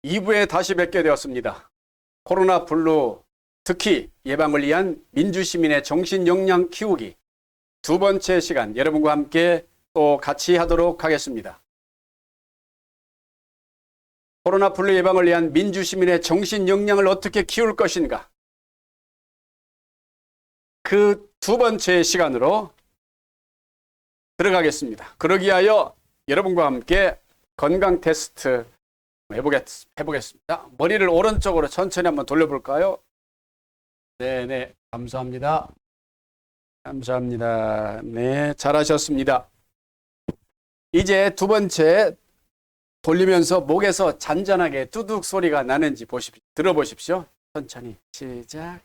2부에 다시 뵙게 되었습니다. 코로나 블루 특히 예방을 위한 민주시민의 정신 역량 키우기 두 번째 시간 여러분과 함께 또 같이 하도록 하겠습니다. 코로나 블루 예방을 위한 민주시민의 정신 역량을 어떻게 키울 것인가? 그 두 번째 시간으로 들어가겠습니다. 그러기 위하여 여러분과 함께 건강 테스트 해보겠습니다. 머리를 오른쪽으로 천천히 한번 돌려볼까요? 네네, 감사합니다. 감사합니다. 네, 잘하셨습니다. 이제 두 번째 돌리면서 목에서 잔잔하게 뚜둑 소리가 나는지 들어보십시오. 천천히 시작.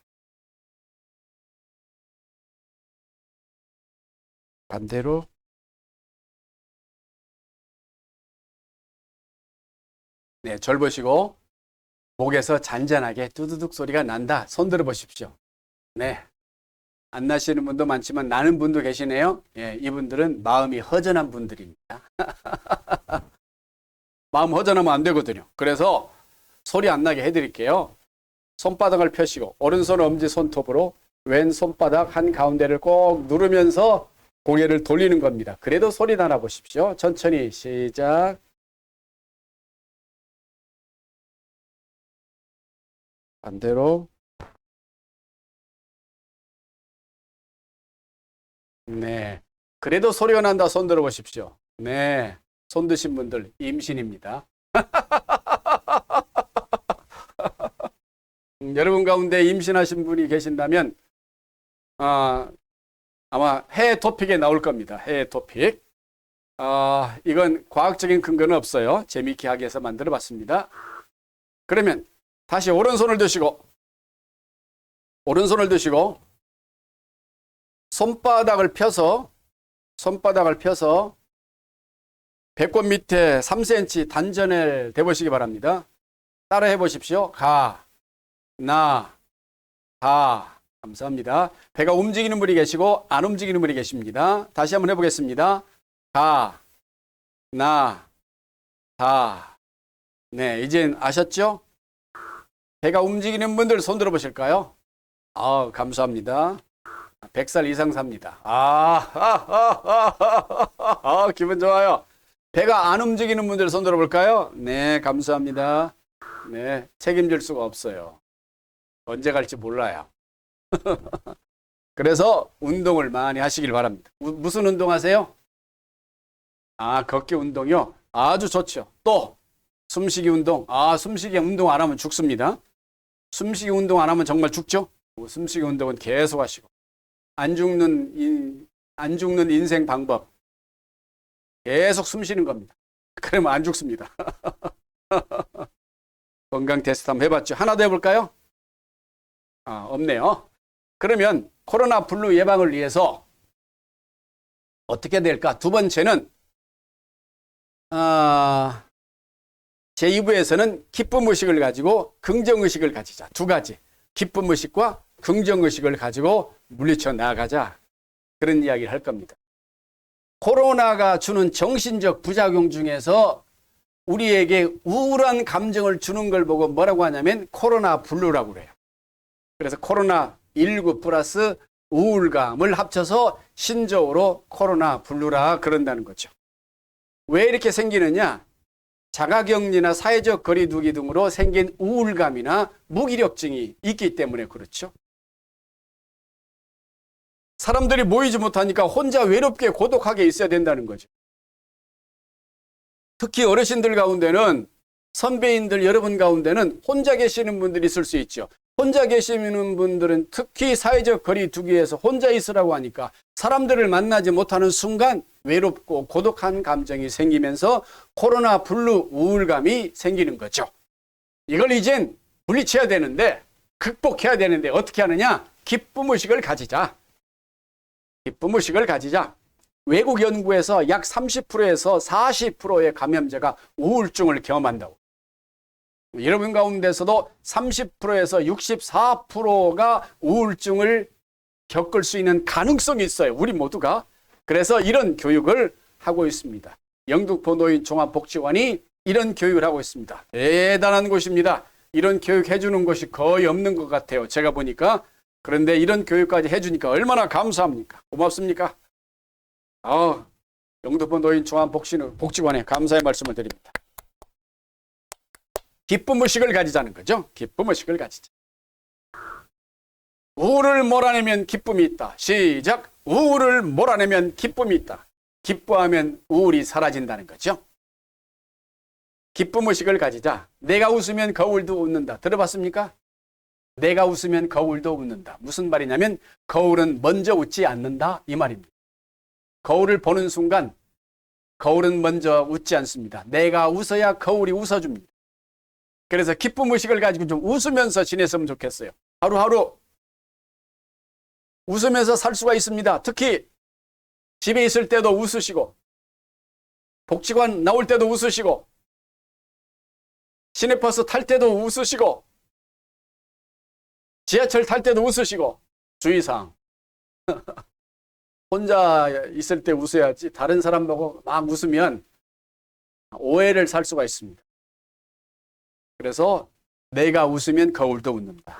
반대로. 네, 절 보시고 목에서 잔잔하게 뚜두둑 소리가 난다. 손 들어 보십시오. 네, 안 나시는 분도 많지만 나는 분도 계시네요. 예, 이분들은 마음이 허전한 분들입니다. 마음 허전하면 안 되거든요. 그래서 소리 안 나게 해드릴게요. 손바닥을 펴시고 오른손 엄지 손톱으로 왼 손바닥 한가운데를 꼭 누르면서 고개를 돌리는 겁니다. 그래도 소리 나나 보십시오. 천천히 시작. 반대로. 네, 그래도 소리가 난다. 손 들어 보십시오. 네, 손 드신 분들 임신입니다. 여러분 가운데 임신하신 분이 계신다면 아마 해외 토픽에 나올 겁니다. 해외 토픽. 이건 과학적인 근거는 없어요. 재미있게 하기 위해서 만들어 봤습니다. 그러면 다시 오른손을 드시고 손바닥을 펴서 배꼽 밑에 3cm 단전을 대보시기 바랍니다. 따라 해보십시오. 가, 나, 가. 감사합니다. 배가 움직이는 분이 계시고 안 움직이는 분이 계십니다. 다시 한번 해보겠습니다. 가, 나, 다. 네, 이젠 아셨죠? 배가 움직이는 분들 손 들어보실까요? 감사합니다. 100살 이상 삽니다. 기분 좋아요. 배가 안 움직이는 분들 손 들어볼까요? 네, 감사합니다. 네, 책임질 수가 없어요. 언제 갈지 몰라요. 그래서 운동을 많이 하시길 바랍니다. 무슨 운동 하세요? 걷기 운동이요? 아주 좋죠. 또 숨쉬기 운동. 숨쉬기 운동 안 하면 죽습니다. 숨쉬기 운동 안 하면 정말 죽죠? 숨쉬기 운동은 계속 하시고. 안 죽는 인생 방법. 계속 숨 쉬는 겁니다. 그러면 안 죽습니다. 건강 테스트 한번 해봤죠? 하나 더 해볼까요? 없네요. 그러면 코로나 블루 예방을 위해서 어떻게 될까? 두 번째는 제2부에서는 기쁨의식을 가지고 긍정의식을 가지자. 두 가지. 기쁨의식과 긍정의식을 가지고 물리쳐 나가자. 그런 이야기를 할 겁니다. 코로나가 주는 정신적 부작용 중에서 우리에게 우울한 감정을 주는 걸 보고 뭐라고 하냐면 코로나 블루라고 그래요. 그래서 코로나19 플러스 우울감을 합쳐서 신조어로 코로나 블루라 그런다는 거죠. 왜 이렇게 생기느냐? 자가격리나 사회적 거리두기 등으로 생긴 우울감이나 무기력증이 있기 때문에 그렇죠. 사람들이 모이지 못하니까 혼자 외롭게 고독하게 있어야 된다는 거죠. 특히 어르신들 가운데는 선배인들 여러분 가운데는 혼자 계시는 분들이 있을 수 있죠. 혼자 계시는 분들은 특히 사회적 거리두기에서 혼자 있으라고 하니까 사람들을 만나지 못하는 순간 외롭고 고독한 감정이 생기면서 코로나 블루 우울감이 생기는 거죠. 이걸 이젠 물리쳐야 되는데 극복해야 되는데 어떻게 하느냐? 기쁨의식을 가지자. 기쁨의식을 가지자. 외국 연구에서 약 30%에서 40%의 감염자가 우울증을 경험한다고. 여러분 가운데서도 30%에서 64%가 우울증을 겪을 수 있는 가능성이 있어요. 우리 모두가. 그래서 이런 교육을 하고 있습니다. 영등포 노인 종합복지관이 이런 교육을 하고 있습니다. 대단한 곳입니다. 이런 교육 해주는 곳이 거의 없는 것 같아요. 제가 보니까. 그런데 이런 교육까지 해주니까 얼마나 감사합니까? 고맙습니까? 영등포 노인 종합복지관에 감사의 말씀을 드립니다. 기쁨 의식을 가지자는 거죠. 기쁨 의식을 가지자. 우울을 몰아내면 기쁨이 있다. 시작. 우울을 몰아내면 기쁨이 있다. 기뻐하면 우울이 사라진다는 거죠. 기쁨 의식을 가지자. 내가 웃으면 거울도 웃는다. 들어봤습니까? 내가 웃으면 거울도 웃는다. 무슨 말이냐면 거울은 먼저 웃지 않는다 이 말입니다. 거울을 보는 순간 거울은 먼저 웃지 않습니다. 내가 웃어야 거울이 웃어줍니다. 그래서 기쁨 의식을 가지고 좀 웃으면서 지냈으면 좋겠어요. 하루하루 웃으면서 살 수가 있습니다. 특히 집에 있을 때도 웃으시고 복지관 나올 때도 웃으시고 시내버스 탈 때도 웃으시고 지하철 탈 때도 웃으시고 주의사항 혼자 있을 때 웃어야지 다른 사람 보고 막 웃으면 오해를 살 수가 있습니다. 그래서 내가 웃으면 거울도 웃는다.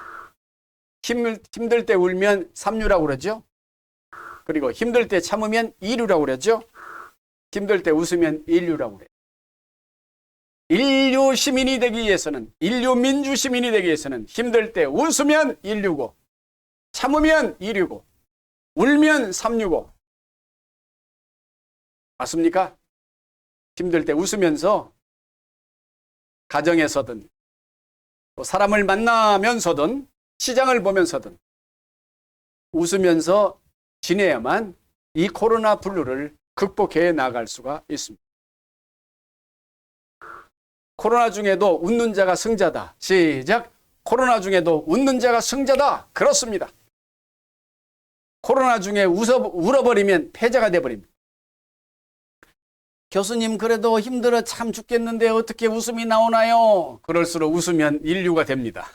힘들 때 울면 삼류라고 그러죠. 그리고 힘들 때 참으면 이류라고 그러죠. 힘들 때 웃으면 인류라고 그래요. 인류 시민이 되기 위해서는, 인류 민주 시민이 되기 위해서는 힘들 때 웃으면 인류고 참으면 이류고 울면 삼류고. 맞습니까? 힘들 때 웃으면서 가정에서든 또 사람을 만나면서든 시장을 보면서든 웃으면서 지내야만 이 코로나 블루를 극복해 나갈 수가 있습니다. 코로나 중에도 웃는 자가 승자다. 시작. 코로나 중에도 웃는 자가 승자다. 그렇습니다. 코로나 중에 울어버리면 패자가 돼버립니다. 교수님 그래도 힘들어 참 죽겠는데 어떻게 웃음이 나오나요? 그럴수록 웃으면 인류가 됩니다.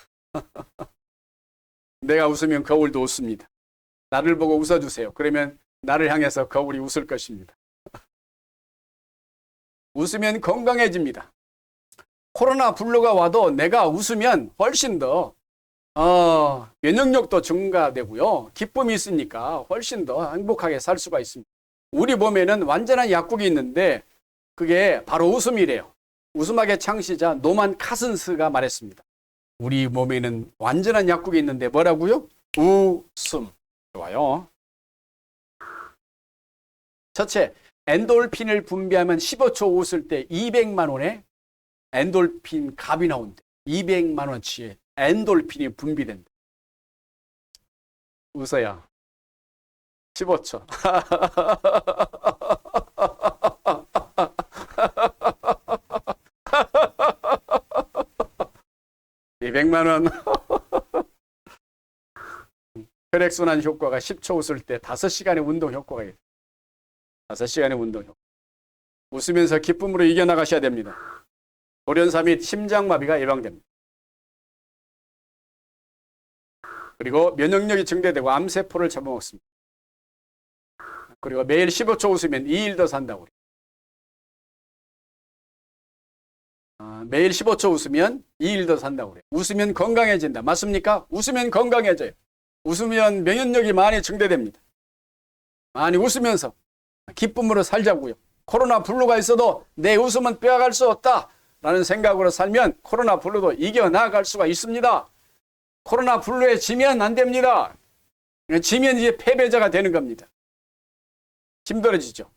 내가 웃으면 거울도 웃습니다. 나를 보고 웃어주세요. 그러면 나를 향해서 거울이 웃을 것입니다. 웃으면 건강해집니다. 코로나 블루가 와도 내가 웃으면 훨씬 더 면역력도 증가되고요. 기쁨이 있으니까 훨씬 더 행복하게 살 수가 있습니다. 우리 몸에는 완전한 약국이 있는데 그게 바로 웃음이래요. 웃음학의 창시자 노만 카슨스가 말했습니다. 우리 몸에는 완전한 약국이 있는데 뭐라고요? 웃음. 좋아요. 첫째, 엔돌핀을 분비하면 15초 웃을 때 200만 원의 엔돌핀 값이 나온대. 200만 원치의 엔돌핀이 분비된다. 웃어야 15초. 200만 원. 혈액순환 효과가 10초 웃을 때 5시간의 운동 효과가 있어요. 5시간의 운동 효과. 웃으면서 기쁨으로 이겨나가셔야 됩니다. 돌연사 및 심장마비가 예방됩니다. 그리고 면역력이 증대되고 암세포를 잡아먹습니다. 그리고 매일 15초 웃으면 2일 더 산다고 그래요. 매일 15초 웃으면 2일 더 산다고 그래요. 웃으면 건강해진다. 맞습니까? 웃으면 건강해져요. 웃으면 면역력이 많이 증대됩니다. 많이 웃으면서 기쁨으로 살자고요. 코로나 블루가 있어도 내 웃음은 빼앗갈 수 없다 라는 생각으로 살면 코로나 블루도 이겨나갈 수가 있습니다. 코로나 블루에 지면 안 됩니다. 지면 이제 패배자가 되는 겁니다. 힘들어지죠.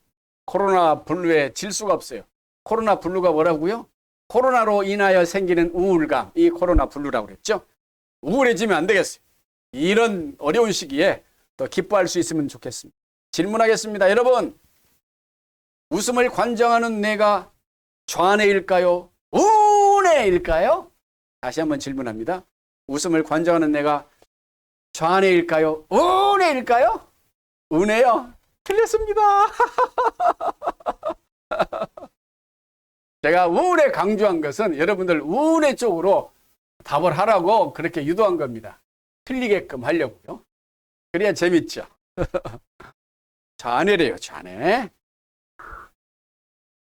코로나 블루에 질 수가 없어요. 코로나 블루가 뭐라고요? 코로나로 인하여 생기는 우울감, 이 코로나 블루라고 그랬죠. 우울해지면 안 되겠어요. 이런 어려운 시기에 더 기뻐할 수 있으면 좋겠습니다. 질문하겠습니다. 여러분, 웃음을 관장하는 내가 좌뇌일까요? 우뇌일까요? 다시 한번 질문합니다. 웃음을 관장하는 내가 좌뇌일까요? 우뇌일까요? 우뇌요? 틀렸습니다. 제가 우뇌 강조한 것은 여러분들 우뇌 쪽으로 답을 하라고 그렇게 유도한 겁니다. 틀리게끔 하려고요. 그래야 재밌죠. 좌뇌래요, 좌뇌.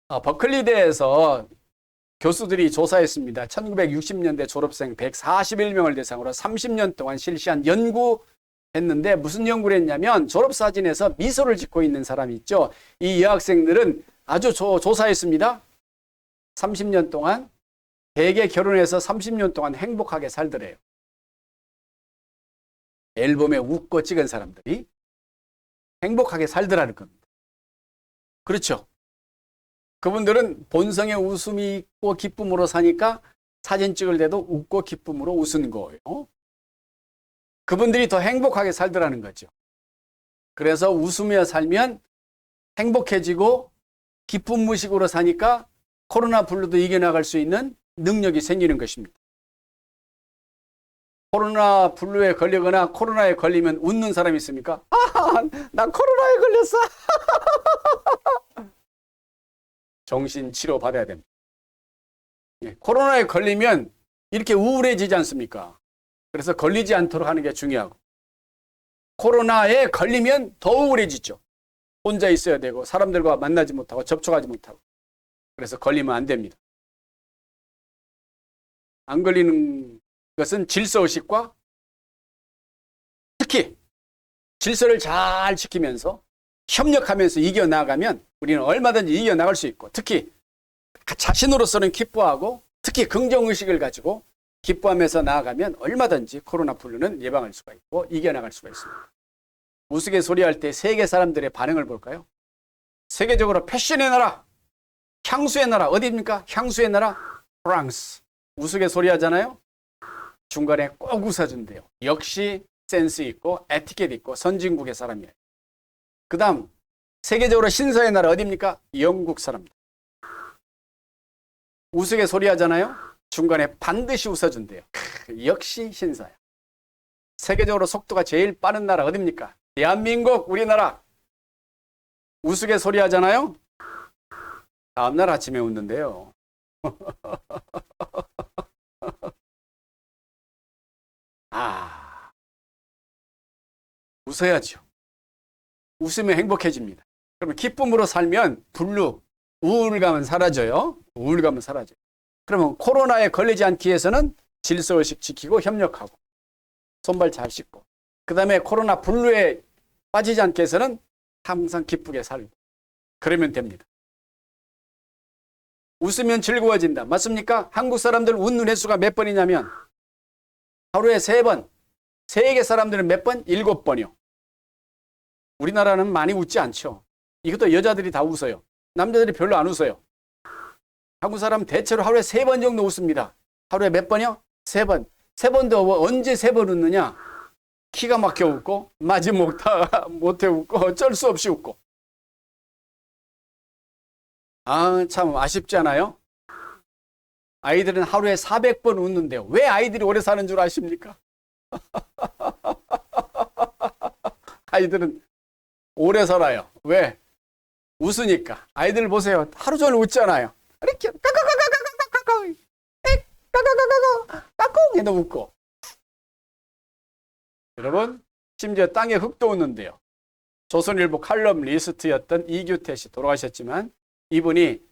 버클리대에서 교수들이 조사했습니다. 1960년대 졸업생 141명을 대상으로 30년 동안 실시한 연구했는데 무슨 연구를 했냐면 졸업사진에서 미소를 짓고 있는 사람이 있죠. 이 여학생들은 아주 조사했습니다. 30년 동안 대개 결혼해서 30년 동안 행복하게 살더래요. 앨범에 웃고 찍은 사람들이 행복하게 살더라는 겁니다. 그렇죠. 그분들은 본성의 웃음이 있고 기쁨으로 사니까 사진 찍을 때도 웃고 기쁨으로 웃은 거예요. 그분들이 더 행복하게 살더라는 거죠. 그래서 웃으며 살면 행복해지고 기쁨 무식으로 사니까 코로나 블루도 이겨나갈 수 있는 능력이 생기는 것입니다. 코로나 블루에 걸리거나 코로나에 걸리면 웃는 사람이 있습니까? 나 코로나에 걸렸어. 정신치료 받아야 됩니다. 코로나에 걸리면 이렇게 우울해지지 않습니까? 그래서 걸리지 않도록 하는 게 중요하고, 코로나에 걸리면 더 우울해지죠. 혼자 있어야 되고 사람들과 만나지 못하고 접촉하지 못하고. 그래서 걸리면 안 됩니다. 안 걸리는 것은 질서의식과 특히 질서를 잘 지키면서 협력하면서 이겨나가면 우리는 얼마든지 이겨나갈 수 있고, 특히 자신으로서는 기뻐하고 특히 긍정의식을 가지고 기뻐하면서 나아가면 얼마든지 코로나 블루는 예방할 수가 있고 이겨나갈 수가 있습니다. 우스갯소리할 때 세계 사람들의 반응을 볼까요? 세계적으로 패션의 나라, 향수의 나라 어디입니까? 향수의 나라 프랑스. 우스갯소리 하잖아요. 중간에 꼭 웃어준대요. 역시 센스 있고 에티켓 있고 선진국의 사람이에요. 그 다음 세계적으로 신사의 나라 어디입니까? 영국 사람입니다. 우스갯소리 하잖아요. 중간에 반드시 웃어준대요. 역시 신사야. 세계적으로 속도가 제일 빠른 나라 어디입니까? 대한민국, 우리나라. 우스갯소리 하잖아요. 다음날 아침에 웃는데요. 웃어야죠. 웃으면 행복해집니다. 그러면 기쁨으로 살면 블루, 우울감은 사라져요. 우울감은 사라져요. 그러면 코로나에 걸리지 않기 위해서는 질서의식 지키고 협력하고 손발 잘 씻고, 그 다음에 코로나 블루에 빠지지 않기 위해서는 항상 기쁘게 살고, 그러면 됩니다. 웃으면 즐거워진다. 맞습니까? 한국 사람들 웃는 횟수가 몇 번이냐면 하루에 3번. 세계 사람들은 몇 번? 7번이요. 우리나라는 많이 웃지 않죠. 이것도 여자들이 다 웃어요. 남자들이 별로 안 웃어요. 한국 사람은 대체로 하루에 3번 정도 웃습니다. 하루에 몇 번이요? 3번. 3번도 언제 3번 웃느냐? 기가 막혀 웃고 마지못해 웃고 어쩔 수 없이 웃고. 참 아쉽지 않아요? 아이들은 하루에 400번 웃는데요. 왜 아이들이 오래 사는 줄 아십니까? 아이들은 오래 살아요. 왜? 웃으니까. 아이들 보세요. 하루 종일 웃잖아요. 이렇게 까꿍 웃고. 여러분, 심지어 땅에 흙도 웃는데요. 조선일보 칼럼 리스트였던 이규태 씨 돌아가셨지만 이분이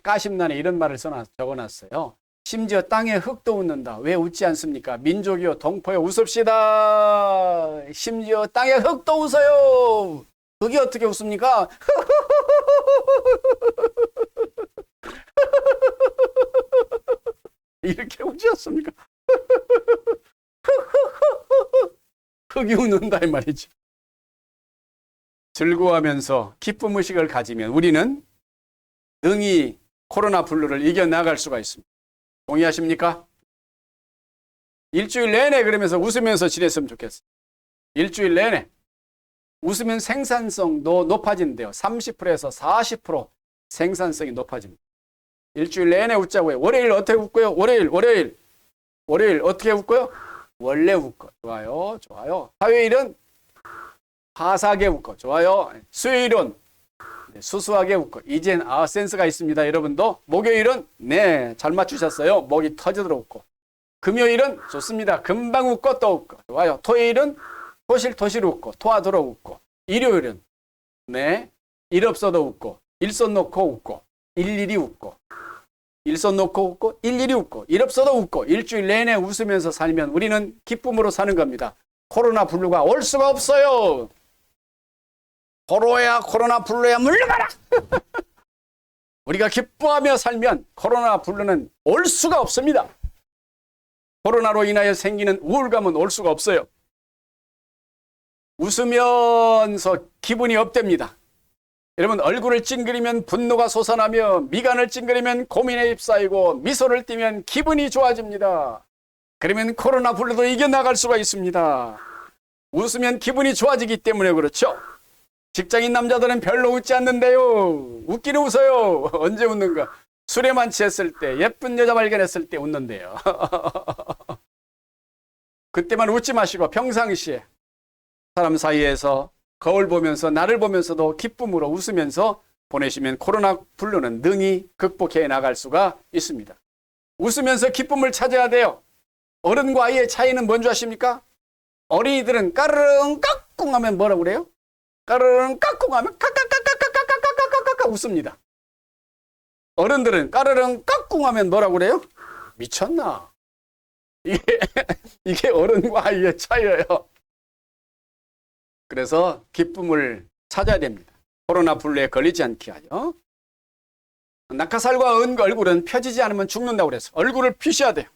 까심란에 이런 말을 적어놨어요. 심지어 땅에 흙도 웃는다. 왜 웃지 않습니까? 민족이요, 동포요, 웃읍시다. 심지어 땅에 흙도 웃어요. 흙이 어떻게 웃습니까? 이렇게 웃지 않습니까? 흙이 웃는다 이 말이죠. 즐거워하면서 기쁨 의식을 가지면 우리는 능히 코로나 블루를 이겨나갈 수가 있습니다. 동의하십니까? 일주일 내내 그러면서 웃으면서 지냈으면 좋겠어요. 일주일 내내. 웃으면 생산성도 높아진대요. 30%에서 40% 생산성이 높아집니다. 일주일 내내 웃자고요. 월요일 어떻게 웃고요? 월요일 어떻게 웃고요? 원래 웃고. 좋아요. 화요일은 화사하게 웃고. 좋아요. 수요일은 수수하게 웃고. 이젠 센스가 있습니다. 여러분도. 목요일은 잘 맞추셨어요. 목이 터지도록 웃고. 금요일은 좋습니다. 금방 웃고 또 웃고. 좋아요. 토요일은 토실 웃고 토하도록 웃고. 일요일은 일 없어도 웃고 일손 놓고 웃고 일일이 웃고. 일손 놓고 웃고 일일이 웃고 일 없어도 웃고 일주일 내내 웃으면서 살면 우리는 기쁨으로 사는 겁니다. 코로나 블루가 올 수가 없어요. 코로나 블루야 물러가라. 우리가 기뻐하며 살면 코로나 블루는 올 수가 없습니다. 코로나로 인하여 생기는 우울감은 올 수가 없어요. 웃으면서 기분이 업됩니다. 여러분, 얼굴을 찡그리면 분노가 솟아나며 미간을 찡그리면 고민에 휩싸이고 미소를 띠면 기분이 좋아집니다. 그러면 코로나 블루도 이겨나갈 수가 있습니다. 웃으면 기분이 좋아지기 때문에 그렇죠. 직장인 남자들은 별로 웃지 않는데요. 웃기는 웃어요. 언제 웃는가? 술에만 취했을 때, 예쁜 여자 발견했을 때 웃는데요. 그때만 웃지 마시고 평상시에 사람 사이에서 거울 보면서 나를 보면서도 기쁨으로 웃으면서 보내시면 코로나 블루는 능히 극복해 나갈 수가 있습니다. 웃으면서 기쁨을 찾아야 돼요. 어른과 아이의 차이는 뭔지 아십니까? 어린이들은 까르릉 까꿍 하면 뭐라고 그래요? 까르릉 까꿍 하면 까까까까까까까까까까까 웃습니다. 어른들은 까르릉 까꿍 하면 뭐라고 그래요? 미쳤나? 이게 어른과 아이의 차이예요. 그래서 기쁨을 찾아야 됩니다. 코로나 블루에 걸리지 않게 하죠. 낙하살과 얼굴은 펴지지 않으면 죽는다고 그래서 얼굴을 피셔야 돼요.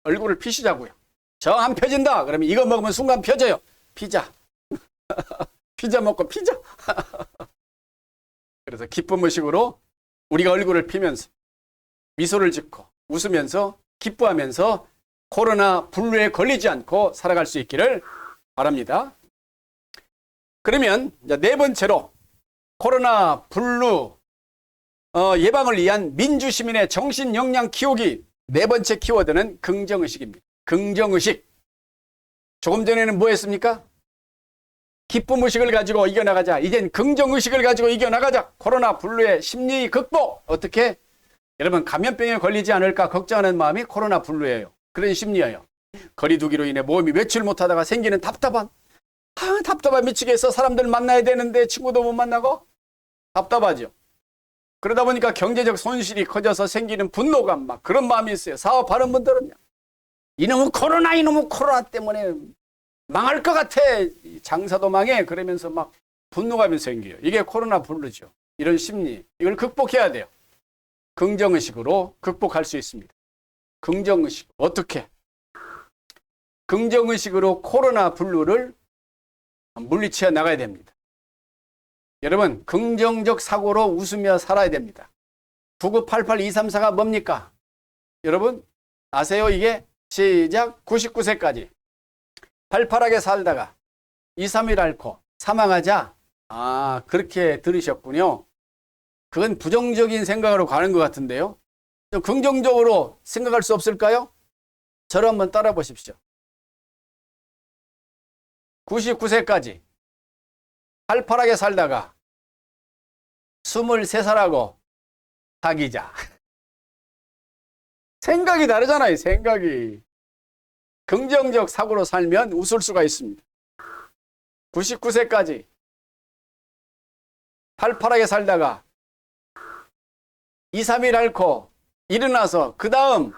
얼굴을 피시자고요. 정 안 펴진다. 그러면 이거 먹으면 순간 펴져요. 피자. 피자 먹고 피자. 그래서 기쁨 의식으로 우리가 얼굴을 피면서 미소를 짓고 웃으면서 기뻐하면서 코로나 블루에 걸리지 않고 살아갈 수 있기를 바랍니다. 그러면 네 번째로 코로나 블루 예방을 위한 민주시민의 정신 역량 키우기 네 번째 키워드는 긍정의식입니다. 긍정의식. 조금 전에는 뭐 했습니까? 기쁨의식을 가지고 이겨나가자. 이젠 긍정의식을 가지고 이겨나가자. 코로나 블루의 심리 극복. 어떻게? 여러분, 감염병에 걸리지 않을까 걱정하는 마음이 코로나 블루예요. 그런 심리예요. 거리두기로 인해 몸이 외출 못하다가 생기는 답답한 미치게 해서 사람들 만나야 되는데 친구도 못 만나고 답답하죠. 그러다 보니까 경제적 손실이 커져서 생기는 분노감 막 그런 마음이 있어요. 사업하는 분들은요. 이놈의 코로나 때문에 망할 것 같아. 장사도 망해. 그러면서 막 분노감이 생겨요. 이게 코로나 블루죠. 이런 심리. 이걸 극복해야 돼요. 긍정의식으로 극복할 수 있습니다. 긍정의식. 어떻게? 긍정의식으로 코로나 블루를 물리쳐 나가야 됩니다. 여러분, 긍정적 사고로 웃으며 살아야 됩니다. 9988234가 뭡니까? 여러분 아세요? 이게 시작 99세까지 팔팔하게 살다가 2, 3일 앓고 사망하자. 아, 그렇게 들으셨군요. 그건 부정적인 생각으로 가는 것 같은데요. 좀 긍정적으로 생각할 수 없을까요? 저를 한번 따라 보십시오. 99세까지 팔팔하게 살다가 23살하고 사귀자. 생각이 다르잖아요. 생각이. 긍정적 사고로 살면 웃을 수가 있습니다. 99세까지 팔팔하게 살다가 2, 3일 앓고 일어나서 그 다음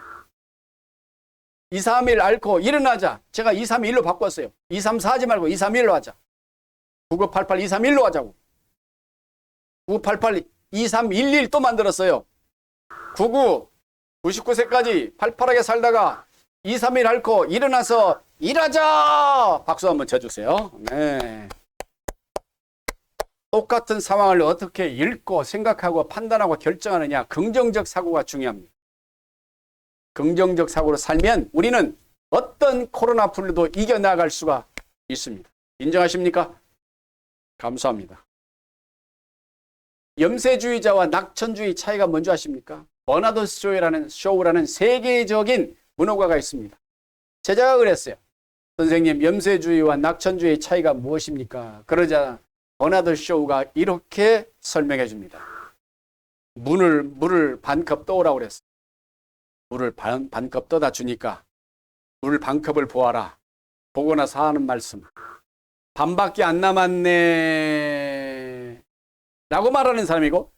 2, 3일 앓고 일어나자. 제가 2, 3, 1로 바꿨어요. 2, 3, 4 하지 말고 2, 3, 1로 하자. 9988, 2, 3, 1로 하자고. 9988, 2, 3, 1, 1 또 만들었어요. 99세까지 팔팔하게 살다가 2, 3일 앓고 일어나서 일하자. 박수 한번 쳐주세요. 네. 똑같은 상황을 어떻게 읽고 생각하고 판단하고 결정하느냐. 긍정적 사고가 중요합니다. 긍정적 사고로 살면 우리는 어떤 코로나 블루도 이겨나갈 수가 있습니다. 인정하십니까? 감사합니다. 염세주의자와 낙천주의 차이가 뭔지 아십니까? 버나드 쇼우라는 세계적인 문호가가 있습니다. 제자가 그랬어요. 선생님, 염세주의와 낙천주의의 차이가 무엇입니까? 그러자 버나드 쇼우가 이렇게 설명해 줍니다. 물을 반컵 떠오라고 그랬어요. 물을 반컵 떠다 주니까 물 반컵을 보아라. 보고 나서 하는 말씀. 반밖에 안 남았네. 라고 말하는 사람이고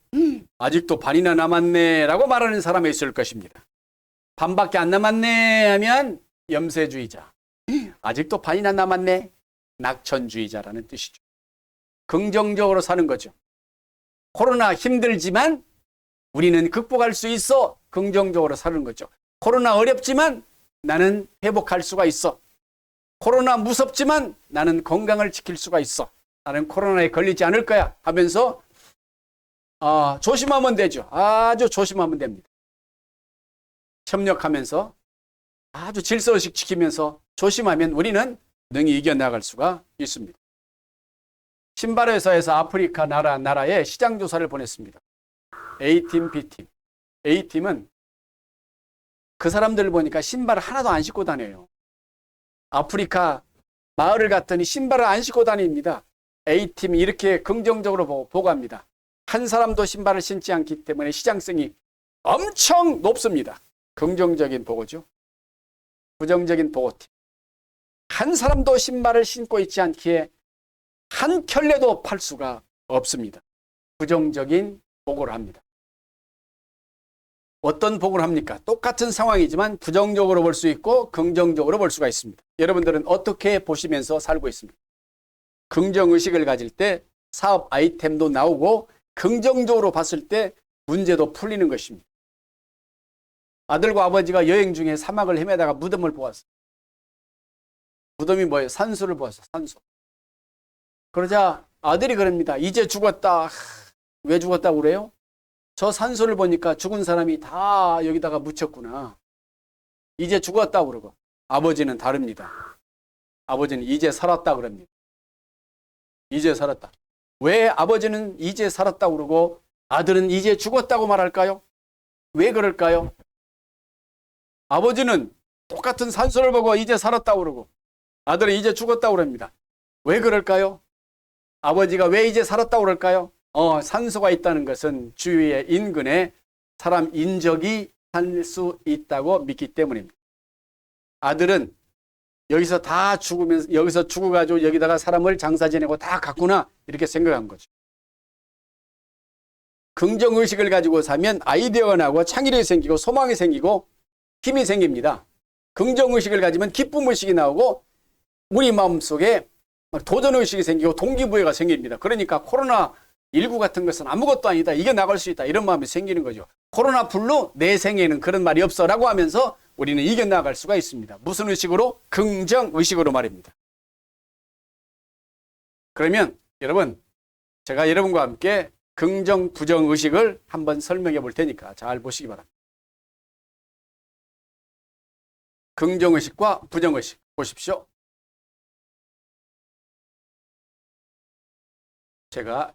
아직도 반이나 남았네 라고 말하는 사람이 있을 것입니다. 반밖에 안 남았네 하면 염세주의자, 아직도 반이나 남았네, 낙천주의자라는 뜻이죠. 긍정적으로 사는 거죠. 코로나 힘들지만 우리는 극복할 수 있어, 긍정적으로 사는 거죠. 코로나 어렵지만 나는 회복할 수가 있어. 코로나 무섭지만 나는 건강을 지킬 수가 있어. 나는 코로나에 걸리지 않을 거야 하면서 조심하면 되죠. 아주 조심하면 됩니다. 협력하면서 아주 질서의식 지키면서 조심하면 우리는 능히 이겨나갈 수가 있습니다. 신발회사에서 아프리카 나라에 시장 조사를 보냈습니다. A팀, B팀. A팀은 그 사람들을 보니까 신발을 하나도 안 신고 다녀요. 아프리카 마을을 갔더니 신발을 안 신고 다닙니다. A팀이 이렇게 긍정적으로 보고합니다. 한 사람도 신발을 신지 않기 때문에 시장성이 엄청 높습니다. 긍정적인 보고죠. 부정적인 보고팀. 한 사람도 신발을 신고 있지 않기에 한 켤레도 팔 수가 없습니다. 부정적인 보고를 합니다. 어떤 보고를 합니까? 똑같은 상황이지만 부정적으로 볼 수 있고 긍정적으로 볼 수가 있습니다. 여러분들은 어떻게 보시면서 살고 있습니까? 긍정의식을 가질 때 사업 아이템도 나오고 긍정적으로 봤을 때 문제도 풀리는 것입니다. 아들과 아버지가 여행 중에 사막을 헤매다가 무덤을 보았어요. 무덤이 뭐예요? 산소를 보았어요. 산소. 그러자 아들이 그럽니다. 이제 죽었다. 왜 죽었다고 그래요? 저 산소를 보니까 죽은 사람이 다 여기다가 묻혔구나. 이제 죽었다고 그러고. 아버지는 다릅니다. 아버지는 이제 살았다 그럽니다. 이제 살았다. 왜 아버지는 이제 살았다고 그러고 아들은 이제 죽었다고 말할까요? 왜 그럴까요? 아버지는 똑같은 산소를 보고 이제 살았다고 그러고 아들은 이제 죽었다고 그럽니다. 왜 그럴까요? 아버지가 왜 이제 살았다고 그럴까요? 산소가 있다는 것은 주위의 인근에 사람 인적이 살 수 있다고 믿기 때문입니다. 아들은 여기서 다 죽으면서 여기서 죽어가지고 여기다가 사람을 장사 지내고 다 갔구나 이렇게 생각한 거죠. 긍정의식을 가지고 사면 아이디어가 나고 창의력이 생기고 소망이 생기고 힘이 생깁니다. 긍정의식을 가지면 기쁨의식이 나오고 우리 마음속에 도전의식이 생기고 동기부여가 생깁니다. 그러니까 코로나19 같은 것은 아무것도 아니다. 이겨나갈 수 있다. 이런 마음이 생기는 거죠. 코로나 불로 내 생에는 그런 말이 없어 라고 하면서 우리는 이겨나갈 수가 있습니다. 무슨 의식으로? 긍정의식으로 말입니다. 그러면 여러분 제가 여러분과 함께 긍정 부정의식을 한번 설명해 볼 테니까 잘 보시기 바랍니다. 긍정의식과 부정의식 보십시오. 제가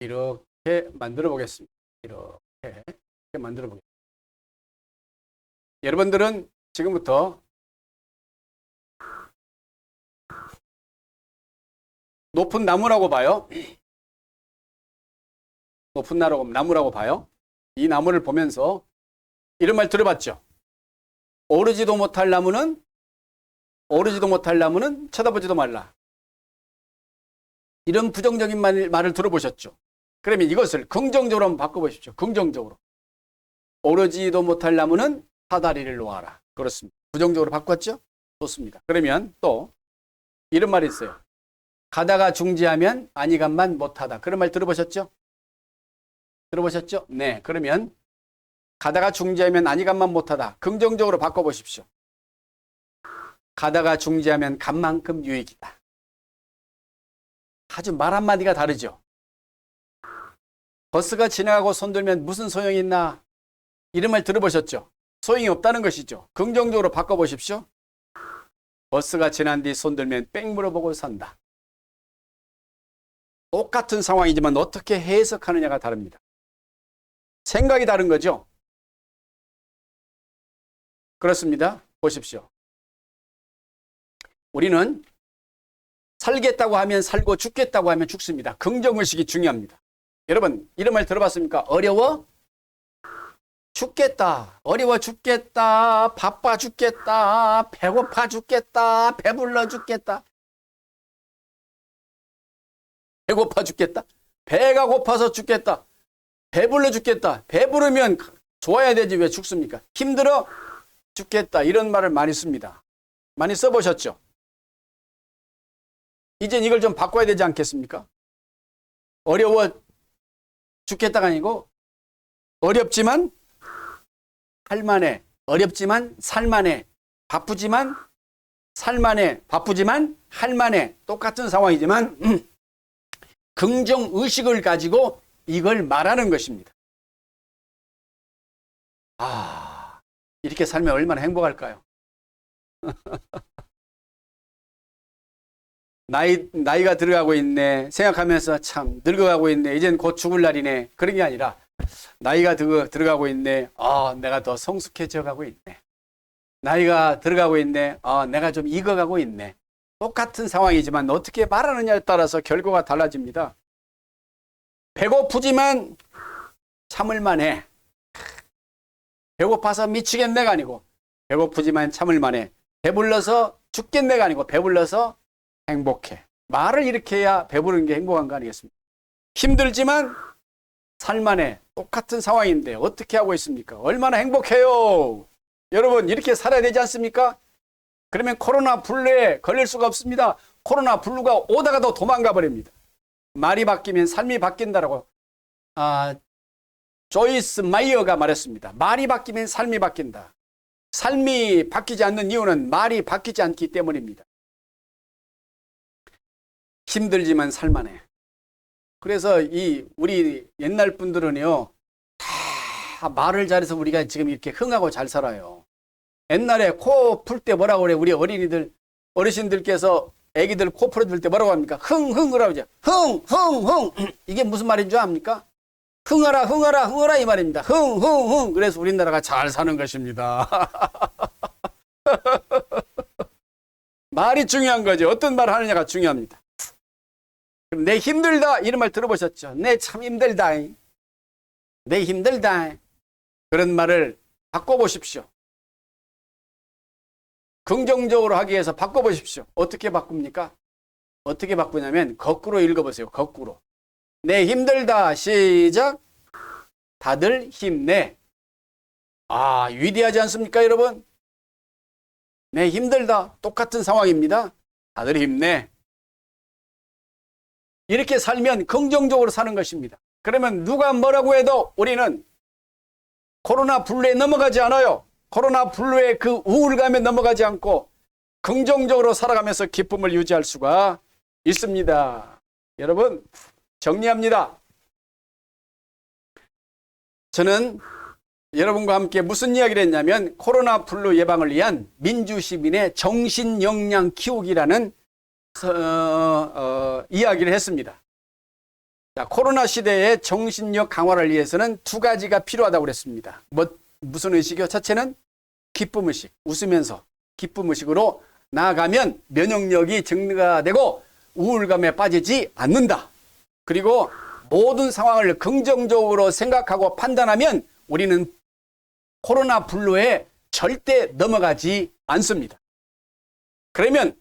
이렇게 만들어 보겠습니다. 이렇게 만들어 보겠습니다. 여러분들은 지금부터 높은 나무라고 봐요. 높은 나무라고 봐요. 이 나무를 보면서 이런 말 들어봤죠? 오르지도 못할 나무는 쳐다보지도 말라. 이런 부정적인 말을 들어보셨죠? 그러면 이것을 긍정적으로 한번 바꿔보십시오. 긍정적으로. 오르지도 못할 나무는 사다리를 놓아라. 그렇습니다. 부정적으로 바꿨죠? 좋습니다. 그러면 또 이런 말이 있어요. 가다가 중지하면 안이간만 못하다. 그런 말 들어보셨죠? 들어보셨죠? 네. 그러면 가다가 중지하면 안이간만 못하다. 긍정적으로 바꿔보십시오. 가다가 중지하면 간만큼 유익이다. 아주 말 한마디가 다르죠. 버스가 지나가고 손들면 무슨 소용이 있나? 이런 말 들어보셨죠? 소용이 없다는 것이죠. 긍정적으로 바꿔보십시오. 버스가 지난 뒤 손들면 뺑 물어보고 산다. 똑같은 상황이지만 어떻게 해석하느냐가 다릅니다. 생각이 다른 거죠. 그렇습니다. 보십시오. 우리는 살겠다고 하면 살고 죽겠다고 하면 죽습니다. 긍정의식이 중요합니다. 여러분 이런 말 들어봤습니까? 어려워? 죽겠다. 어려워 죽겠다. 바빠 죽겠다. 배고파 죽겠다. 배불러 죽겠다. 배고파 죽겠다. 배가 고파서 죽겠다. 배불러 죽겠다. 배부르면 좋아야 되지 왜 죽습니까? 힘들어 죽겠다. 이런 말을 많이 씁니다. 많이 써보셨죠? 이젠 이걸 좀 바꿔야 되지 않겠습니까? 어려워 죽겠다가 아니고 어렵지만 할만해. 어렵지만 살만해. 바쁘지만 살만해. 바쁘지만 할만해. 똑같은 상황이지만 긍정의식을 가지고 이걸 말하는 것입니다. 이렇게 살면 얼마나 행복할까요? 나이가 들어가고 있네 생각하면서 참 늙어가고 있네. 이젠 곧 죽을 날이네. 그런 게 아니라 나이가 들어가고 있네. 내가 더 성숙해져 가고 있네. 나이가 들어가고 있네. 내가 좀 익어가고 있네. 똑같은 상황이지만 어떻게 말하느냐에 따라서 결과가 달라집니다. 배고프지만 참을만해. 배고파서 미치겠네가 아니고 배고프지만 참을만해. 배불러서 죽겠네가 아니고 배불러서 행복해. 말을 이렇게 해야 배부른 게 행복한 거 아니겠습니까? 힘들지만 살만해. 똑같은 상황인데 어떻게 하고 있습니까? 얼마나 행복해요. 여러분 이렇게 살아야 되지 않습니까? 그러면 코로나 블루에 걸릴 수가 없습니다. 코로나 블루가 오다가 더 도망가 버립니다. 말이 바뀌면 삶이 바뀐다라고 조이스 마이어가 말했습니다. 말이 바뀌면 삶이 바뀐다. 삶이 바뀌지 않는 이유는 말이 바뀌지 않기 때문입니다. 힘들지만 살만해. 그래서 우리 옛날 분들은요 다 말을 잘해서 우리가 지금 이렇게 흥하고 잘 살아요. 옛날에 코 풀 때 뭐라고 그래? 우리 어르신들께서 애기들 코 풀어줄 때 뭐라고 합니까? 흥흥을 하죠. 흥흥흥. 이게 무슨 말인 줄 압니까? 흥하라 흥하라 흥하라 이 말입니다. 흥흥흥. 그래서 우리나라가 잘 사는 것입니다. 말이 중요한 거죠. 어떤 말을 하느냐가 중요합니다. 그럼 내 힘들다 이런 말 들어보셨죠? 내 참 힘들다. 내 힘들다. 그런 말을 바꿔보십시오. 긍정적으로 하기 위해서 바꿔보십시오. 어떻게 바꿉니까? 어떻게 바꾸냐면 거꾸로 읽어보세요. 거꾸로. 내 힘들다. 시작. 다들 힘내. 위대하지 않습니까 여러분? 내 힘들다. 똑같은 상황입니다. 다들 힘내. 이렇게 살면 긍정적으로 사는 것입니다. 그러면 누가 뭐라고 해도 우리는 코로나 블루에 넘어가지 않아요. 코로나 블루의 그 우울감에 넘어가지 않고 긍정적으로 살아가면서 기쁨을 유지할 수가 있습니다. 여러분 정리합니다. 저는 여러분과 함께 무슨 이야기를 했냐면 코로나 블루 예방을 위한 민주시민의 정신역량 키우기라는 이야기를 했습니다. 자, 코로나 시대의 정신력 강화를 위해서는 두 가지가 필요하다고 그랬습니다. 무슨 의식이요? 첫째는 기쁨 의식, 웃으면서 기쁨 의식으로 나아가면 면역력이 증가되고 우울감에 빠지지 않는다. 그리고 모든 상황을 긍정적으로 생각하고 판단하면 우리는 코로나 블루에 절대 넘어가지 않습니다. 그러면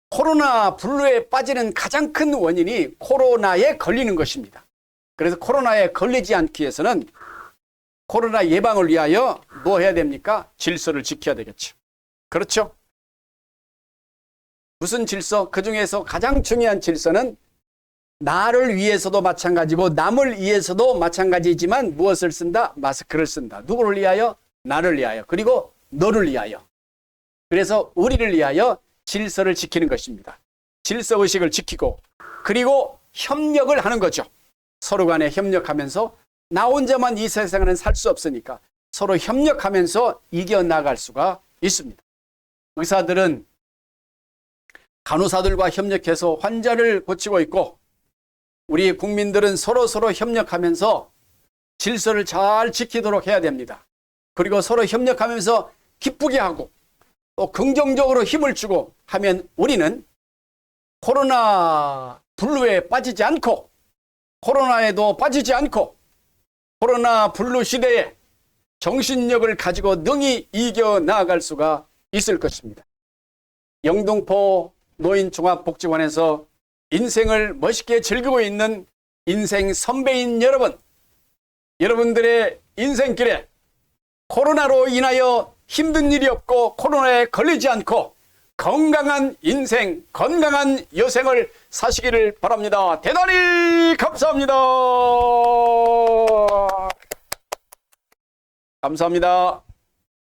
코로나 블루에 빠지는 가장 큰 원인이 코로나에 걸리는 것입니다. 그래서 코로나에 걸리지 않기 위해서는 코로나 예방을 위하여 뭐 해야 됩니까? 질서를 지켜야 되겠죠. 그렇죠? 무슨 질서? 그 중에서 가장 중요한 질서는 나를 위해서도 마찬가지고 남을 위해서도 마찬가지지만 무엇을 쓴다? 마스크를 쓴다. 누구를 위하여? 나를 위하여. 그리고 너를 위하여. 그래서 우리를 위하여 질서를 지키는 것입니다. 질서의식을 지키고 그리고 협력을 하는 거죠. 서로 간에 협력하면서 나 혼자만 이 세상에는 살 수 없으니까 서로 협력하면서 이겨나갈 수가 있습니다. 의사들은 간호사들과 협력해서 환자를 고치고 있고 우리 국민들은 서로 협력하면서 질서를 잘 지키도록 해야 됩니다. 그리고 서로 협력하면서 기쁘게 하고 또 긍정적으로 힘을 주고 하면 우리는 코로나 블루에 빠지지 않고 코로나에도 빠지지 않고 코로나 블루 시대에 정신력을 가지고 능히 이겨나갈 수가 있을 것입니다. 영등포 노인종합복지관에서 인생을 멋있게 즐기고 있는 인생 선배인 여러분, 여러분들의 인생길에 코로나로 인하여 힘든 일이 없고 코로나에 걸리지 않고 건강한 인생, 건강한 여생을 사시기를 바랍니다. 대단히 감사합니다. 감사합니다.